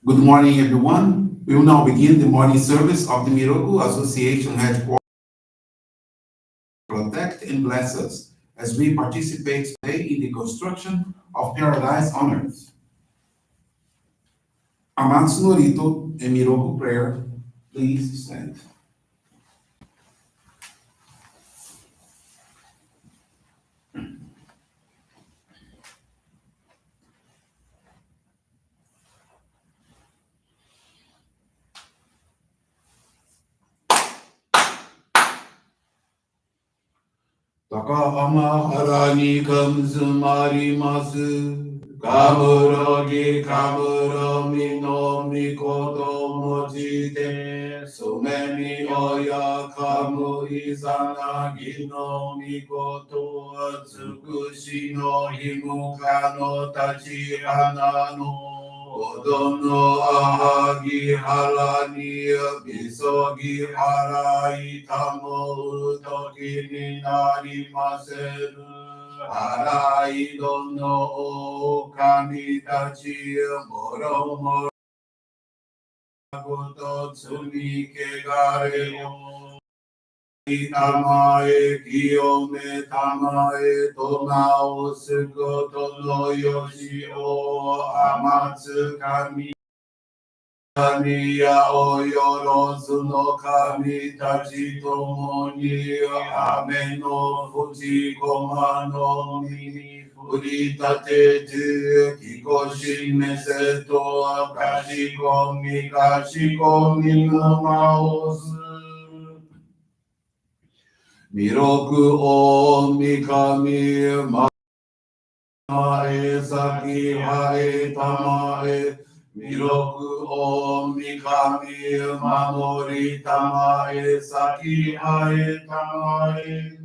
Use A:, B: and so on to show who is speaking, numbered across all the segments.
A: Good morning, everyone. We will now begin the morning service of the Miroku Association headquarters to protect and bless us as we participate today in the construction of paradise on earth. Amatsu-Norito and Miroku Prayer, please stand. Takahama harani kamsumarimasu. Kamurogi kamuro mino mikoto mojite. Sumemi oya kamu izana gino mikoto atsukushi no himuka no tachi hanano. Odono ahagi halani bisogi harai tamo utoki ni narimaseru. Harai dono o kami tachi moro moro goto tsumi kegare o. Tamae kiyome tamae tonao sukoto no yoshi o amatsu kami 神やおよろずの神たちともに雨の淵駒の実に降り立ててきこしめせとかしこみのまおす弥勒大神まえさきはえたまえ弥勒大神守りたまえさきはえたまえ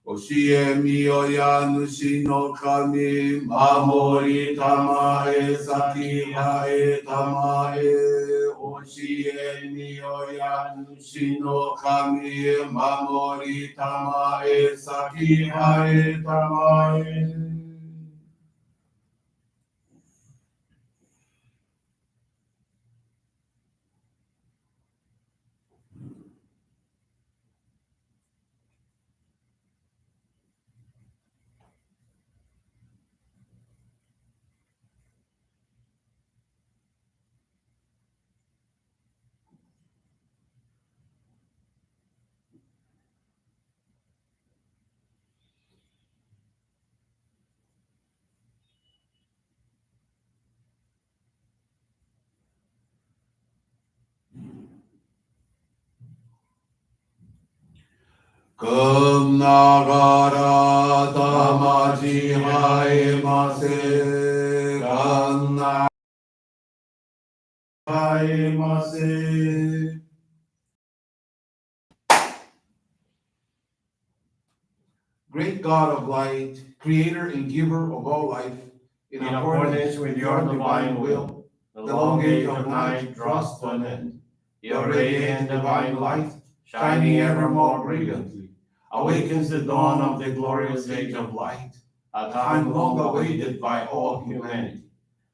A: 教えみよや主の神守りたまえさきはえたまえ教えみよや主の神守りたまえさきはえたまえくんながらたまちはえませかんなはえませGreat God of light, creator and giver of all life, in accordance with your divine will, the long age of night draws to an end. Your radiant divine light, shining ever more brilliantly, awakens the dawn of the glorious age of light, a time long awaited by all humanity.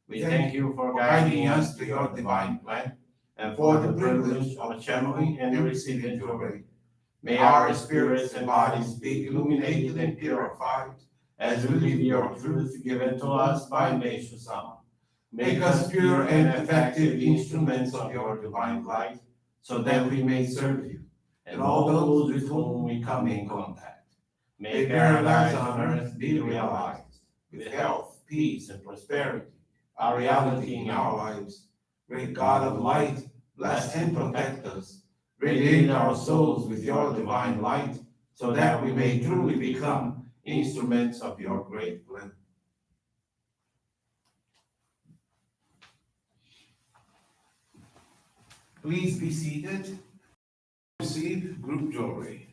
A: We thank you for guiding us to your divine plan, and for the privilege of channeling and receiving Johrei. May our spirits and bodies be illuminated and purified as we live your truth given to us by Meishu-sama. Make us pure and effective instruments of your divine light, so that we may serve you and all those with whom we come in contact. May paradise on earth be realized, with health, peace, and prosperity, a reality in our lives. Great God of light, bless and protect us. Radiate our souls with your divine light, so that we may truly become instruments of your great plan. Please be seated. Receive group Johrei.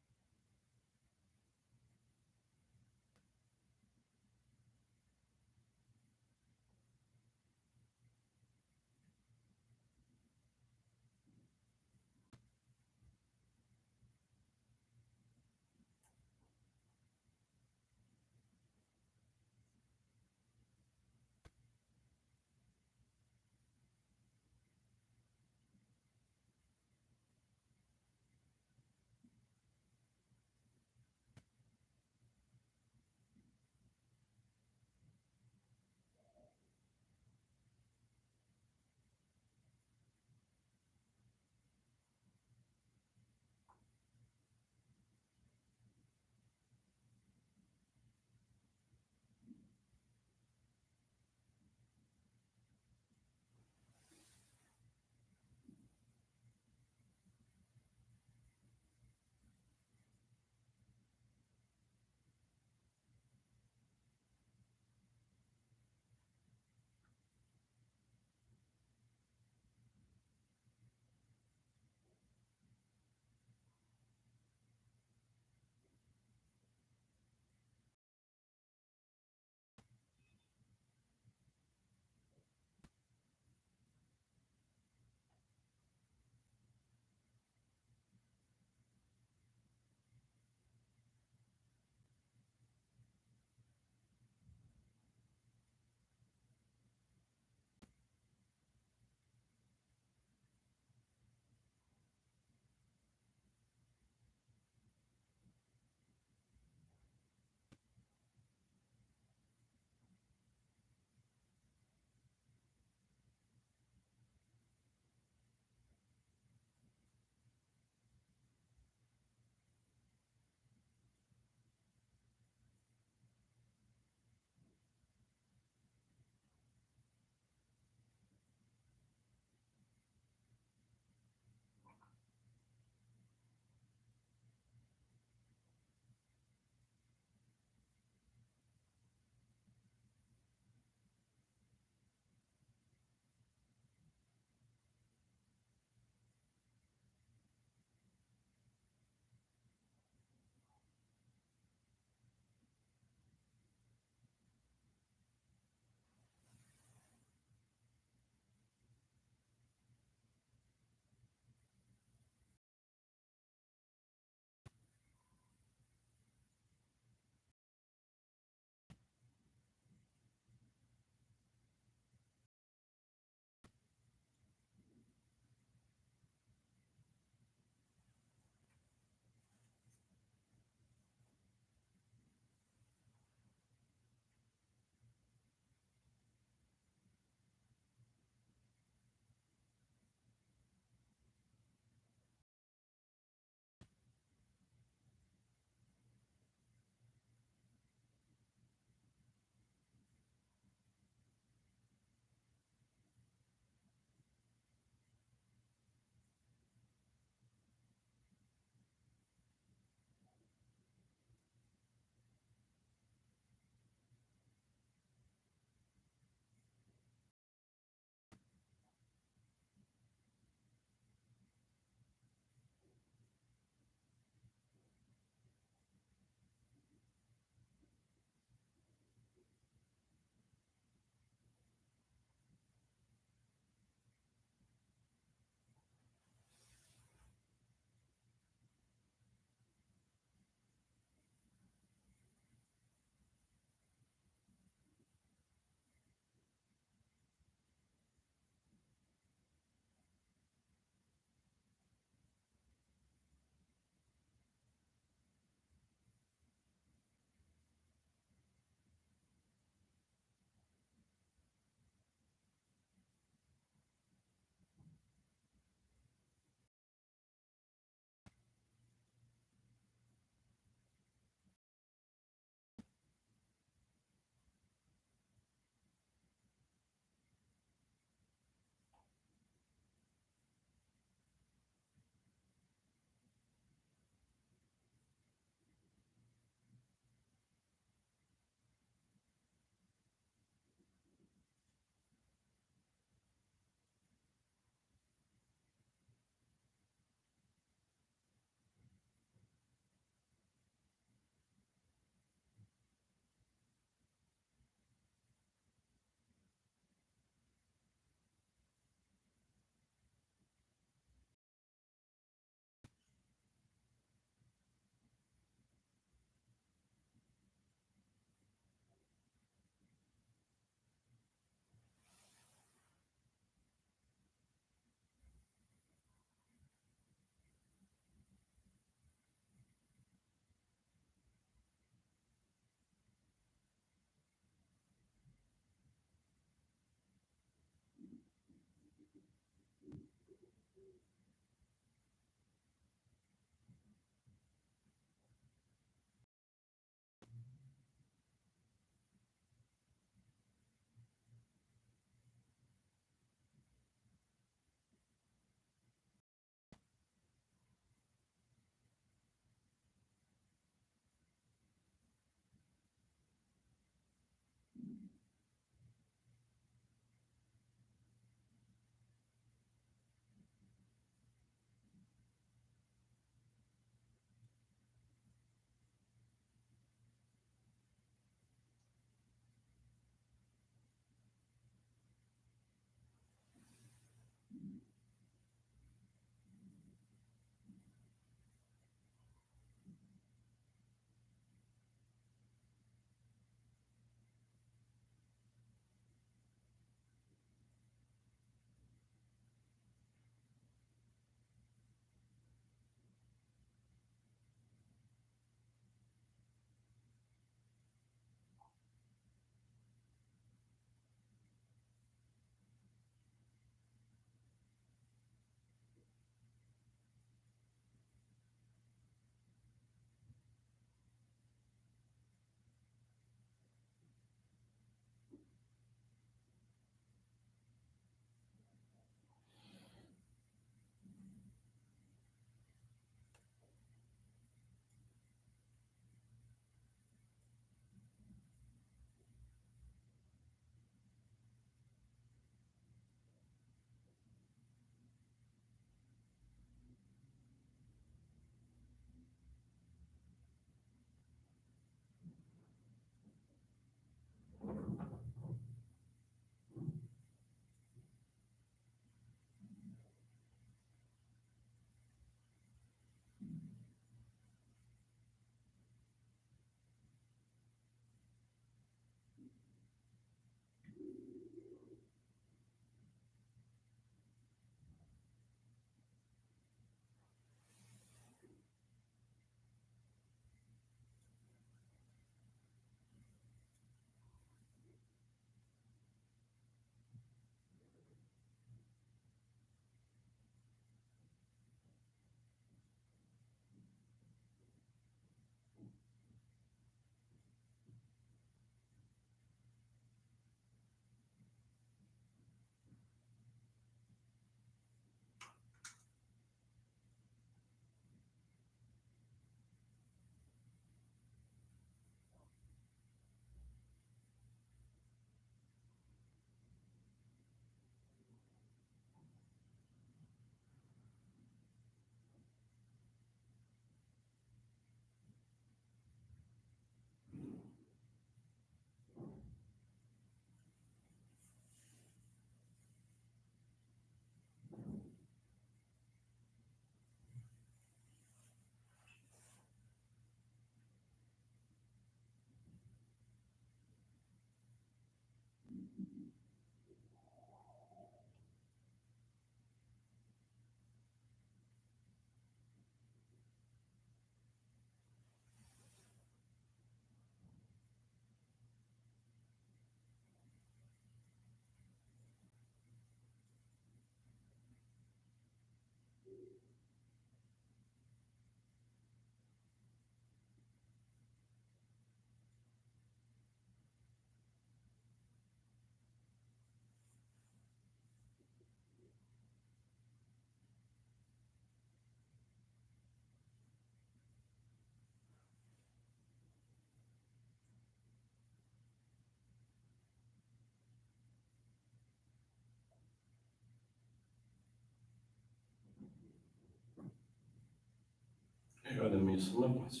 B: Agora mesmo, não posso.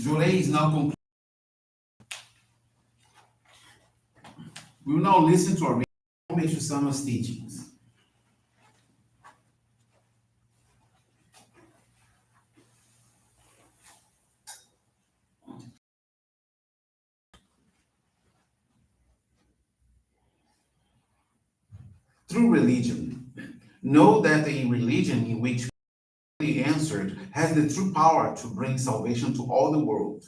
A: Johrei is now concluded. We will now listen to our Meishu-sama's teachings. Through religion, know that a religion in which we answered has the true power to bring salvation to all the world.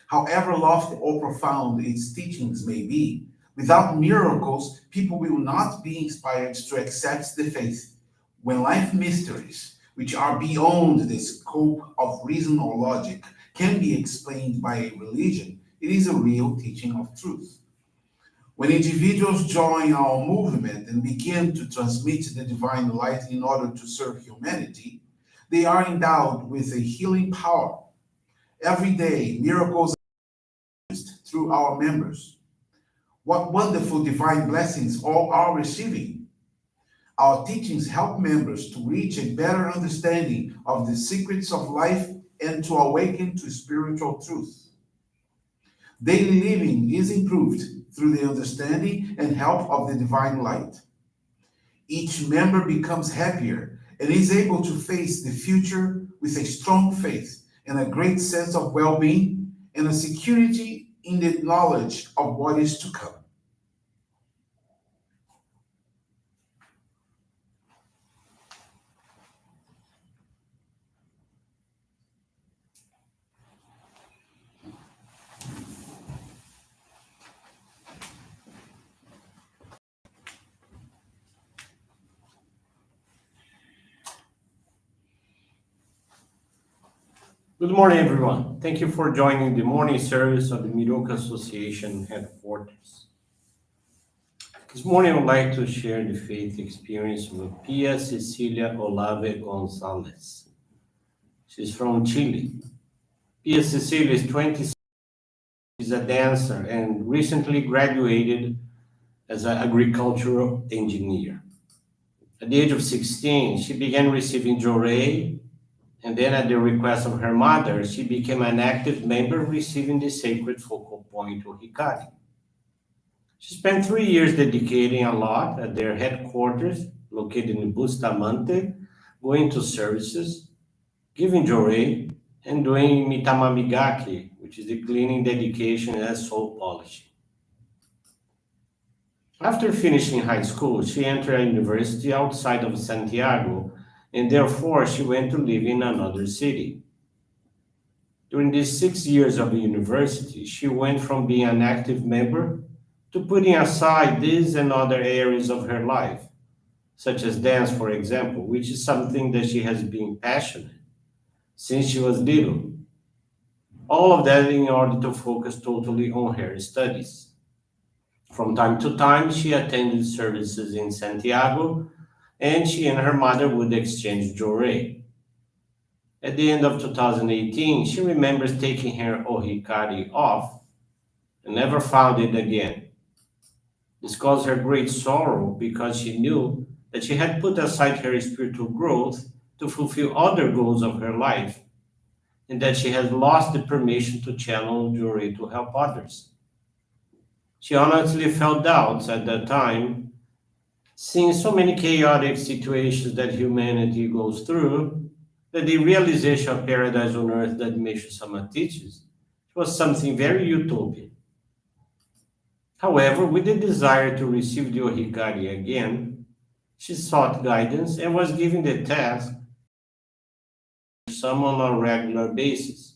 A: However lofty or profound its teachings may be, without miracles, people will not be inspired to accept the faith. When life mysteries, which are beyond the scope of reason or logic, can be explained by a religion, it is a real teaching of truth. When individuals join our movement and begin to transmit the divine light in order to serve humanity, they are endowed with a healing power. Every day, miracles are experienced through our members. What wonderful divine blessings all are receiving. Our teachings help members to reach a better understanding of the secrets of life and to awaken to spiritual truth. Daily living is improved through the understanding and help of the divine light. Each member becomes happier and is able to face the future with a strong faith and a great sense of well being and a security in the knowledge of what is to come.
B: Good morning, everyone. Thank you for joining the morning service of the Miroku Association headquarters. This morning, I would like to share the faith experience with Pia Cecilia Olave Gonzalez. She's from Chile. Pia Cecilia is 26, she's a dancer, and recently graduated as an agricultural engineer. At the age of 16, she began receiving Johrei, and then at the request of her mother, she became an active member receiving the sacred focal point Ohikari. She spent 3 years dedicating a lot at their headquarters, located in Bustamante, going to services, giving Johrei, and doing mitamamigaki, which is the cleaning dedication and soul polishing. After finishing high school, she entered a university outside of Santiago, and therefore she went to live in another city. During these 6 years of the university, she went from being an active member to putting aside these and other areas of her life, such as dance, for example, which is something that she has been passionate since she was little. All of that in order to focus totally on her studies. From time to time, she attended services in Santiago, and she and her mother would exchange jewelry. At the end of 2018, she remembers taking her ohikari off and never found it again. This caused her great sorrow because she knew that she had put aside her spiritual growth to fulfill other goals of her life, and that she had lost the permission to channel jewelry to help others. She honestly felt doubts at that time, seeing so many chaotic situations that humanity goes through, that the realization of paradise on earth that Meishu-sama teaches was something very utopian. However, with the desire to receive the Ohikari again, she sought guidance and was given the task of some on a regular basis,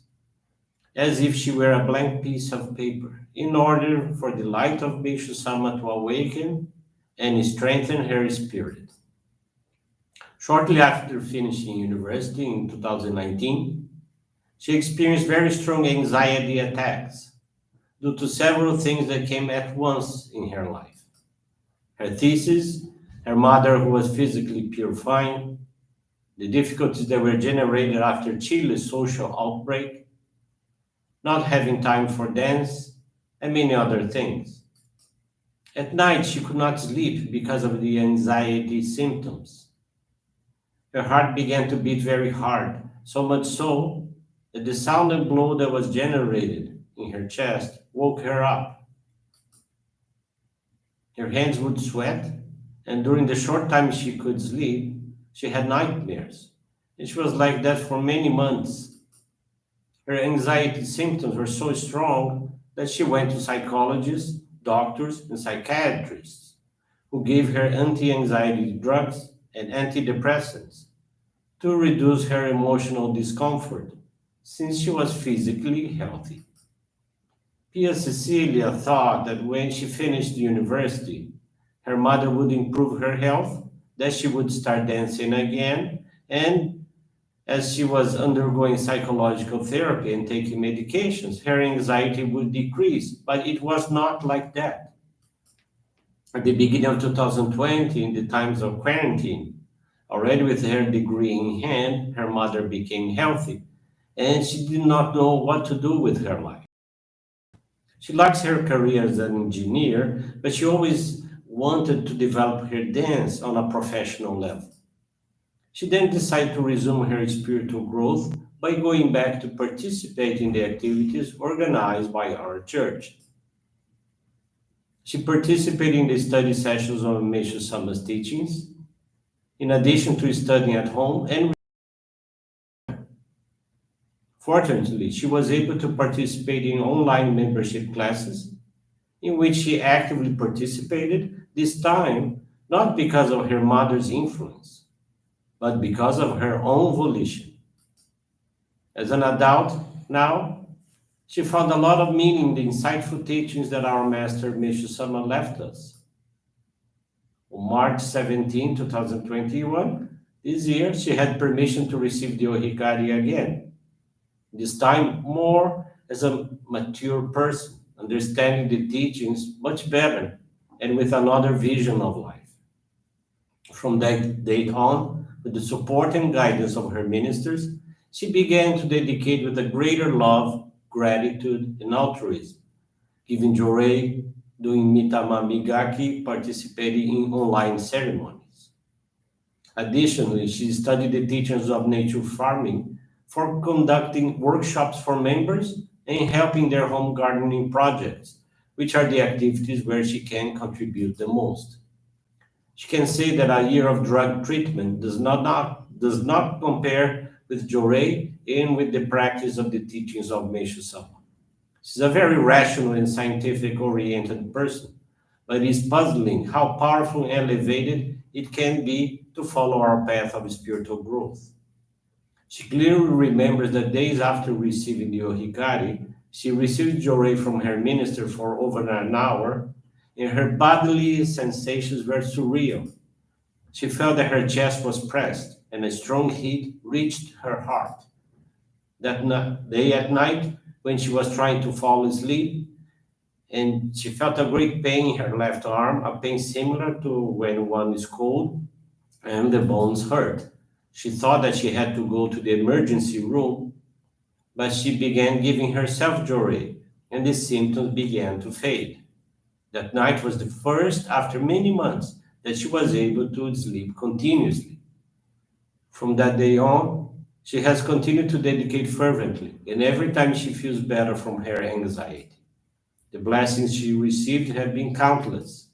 B: as if she were a blank piece of paper, in order for the light of Meishu-sama to awaken and strengthen her spirit. Shortly after finishing university in 2019, she experienced very strong anxiety attacks due to several things that came at once in her life. Her thesis, her mother who was physically purifying, the difficulties that were generated after Chile's social outbreak, not having time for dance, and many other things. At night, she could not sleep because of the anxiety symptoms. Her heart began to beat very hard, so much so that the sound and blow that was generated in her chest woke her up. Her hands would sweat, and during the short time she could sleep, she had nightmares. And she was like that for many months. Her anxiety symptoms were so strong that she went to psychologists, doctors, and psychiatrists who gave her anti anxiety drugs and antidepressants to reduce her emotional discomfort since she was physically healthy. Pia Cecilia thought that when she finished university, her mother would improve her health, that she would start dancing again, and as she was undergoing psychological therapy and taking medications, her anxiety would decrease. But it was not like that. At the beginning of 2020, in the times of quarantine, already with her degree in hand, her mother became healthy, and she did not know what to do with her life. She likes her career as an engineer, but she always wanted to develop her dance on a professional level. She then decided to resume her spiritual growth by going back to participate in the activities organized by our church. She participated in the study sessions of Meishu-sama's teachings, in addition to studying at home, and fortunately, she was able to participate in online membership classes in which she actively participated, this time not because of her mother's influence, but because of her own volition. As an adult now, she found a lot of meaning in the insightful teachings that our master Meishu-sama left us. On March 17, 2021, this year, she had permission to receive the Ohikari again, this time more as a mature person, understanding the teachings much better and with another vision of life. From that date on, with the support and guidance of her ministers, she began to dedicate with a greater love, gratitude, and altruism, giving Johrei, doing Mitama Migaki, participating in online ceremonies. Additionally, she studied the teachings of nature farming for conducting workshops for members and helping their home gardening projects, which are the activities where she can contribute the most. She can say that a year of drug treatment does not compare with Johrei and with the practice of the teachings of Meishu-sama. She's a very rational and scientific oriented person, but it is puzzling how powerful and elevated it can be to follow our path of spiritual growth. She clearly remembers that days after receiving the Ohikari, she received Johrei from her minister for over an hour, and her bodily sensations were surreal. She felt that her chest was pressed, and a strong heat reached her heart. Day at night, when she was trying to fall asleep, and she felt a great pain in her left arm, a pain similar to when one is cold and the bones hurt. She thought that she had to go to the emergency room, but she began giving herself Johrei, and the symptoms began to fade. That night was the first after many months that she was able to sleep continuously. From that day on, she has continued to dedicate fervently, and every time she feels better from her anxiety. The blessings she received have been countless.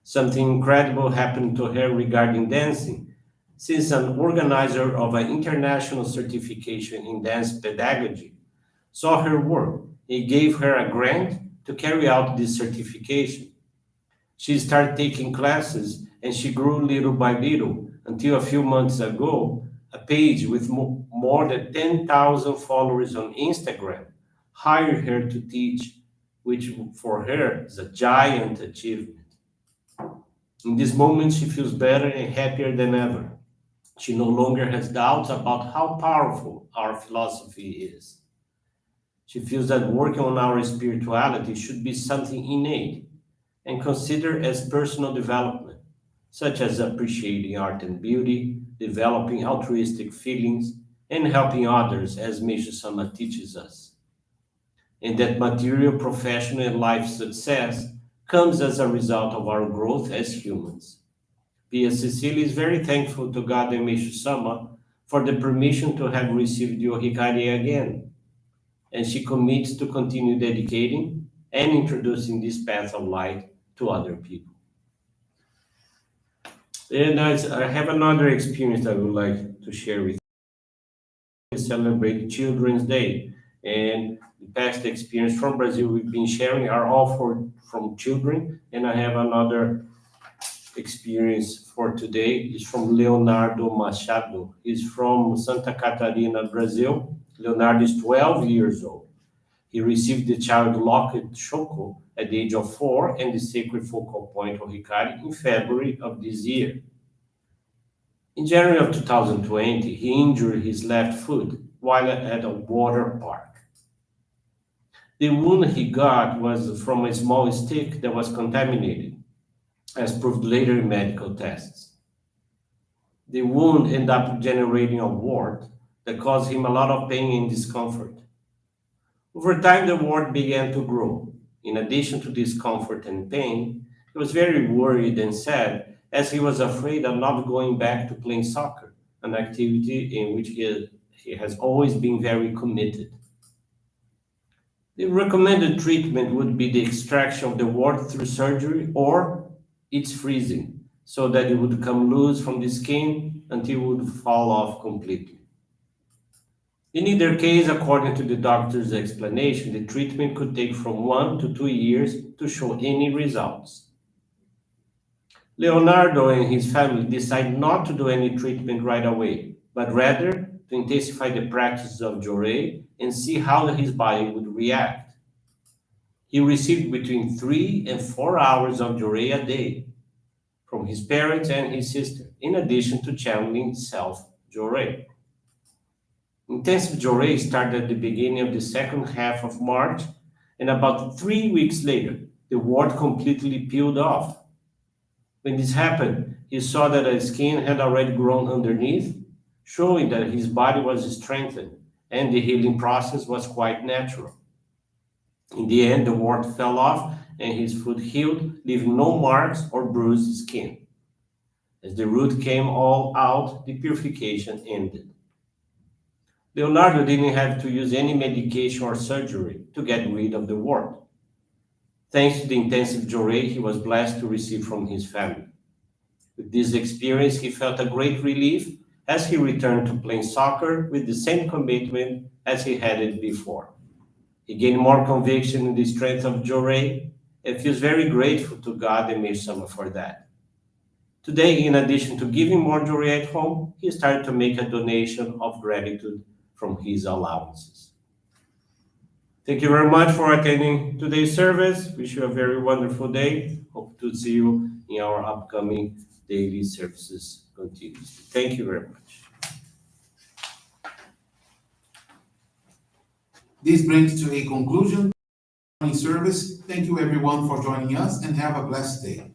B: Something incredible happened to her regarding dancing, since an organizer of an international certification in dance pedagogy saw her work. He gave her a grant to carry out this certification. She started taking classes and she grew little by little until a few months ago, a page with more than 10,000 followers on Instagram hired her to teach, which for her is a giant achievement. In this moment, she feels better and happier than ever. She no longer has doubts about how powerful our philosophy is. She feels that working on our spirituality should be something innate and considered as personal development, such as appreciating art and beauty, developing altruistic feelings, and helping others, as Meishu-sama teaches us. And that material, professional, and life success comes as a result of our growth as humans. Pia Cecilia is very thankful to God and Meishu-sama for the permission to have received Yohikari again, and she commits to continue dedicating and introducing this path of light to other people. And I have another experience I would like to share with you. We celebrate Children's Day, and the past experience from Brazil we've been sharing are all from children, and I have another experience for today is from Leonardo Machado. He's from Santa Catarina, Brazil. Leonardo is 12 years old. He received the child locket Shoko at the age of 4 and the sacred focal point of Hikari in February of this year. In January of 2020, he injured his left foot while at a water park. The wound he got was from a small stick that was contaminated, as proved later in medical tests. The wound ended up generating a wart that caused him a lot of pain and discomfort. Over time, the wart began to grow. In addition to discomfort and pain, he was very worried and sad as he was afraid of not going back to playing soccer, an activity in which he has always been very committed. The recommended treatment would be the extraction of the wart through surgery or its freezing, so that it would come loose from the skin until it would fall off completely. In either case, according to the doctor's explanation, the treatment could take from 1 to 2 years to show any results. Leonardo and his family decided not to do any treatment right away, but rather to intensify the practice of Johrei and see how his body would react. He received between 3 and 4 hours of Johrei a day from his parents and his sister, in addition to channeling self-Johrei. Intensive Johrei started at the beginning of the second half of March, and about 3 weeks later, the wart completely peeled off. When this happened, he saw that his skin had already grown underneath, showing that his body was strengthened, and the healing process was quite natural. In the end, the wart fell off, and his foot healed, leaving no marks or bruised skin. As the root came all out, the purification ended. Leonardo didn't have to use any medication or surgery to get rid of the wart. Thanks to the intensive Johrei he was blessed to receive from his family. With this experience, he felt a great relief as he returned to playing soccer with the same commitment as he had it before. He gained more conviction in the strength of Johrei and feels very grateful to God and Meishu-sama for that. Today, in addition to giving more Johrei at home, he started to make a donation of gratitude from his allowances. Thank you very much for attending today's service. Wish you a very wonderful day. Hope to see you in our upcoming daily services continuously. Thank you very much.
A: This brings to a conclusion the morning service. Thank you everyone for joining us and have a blessed day.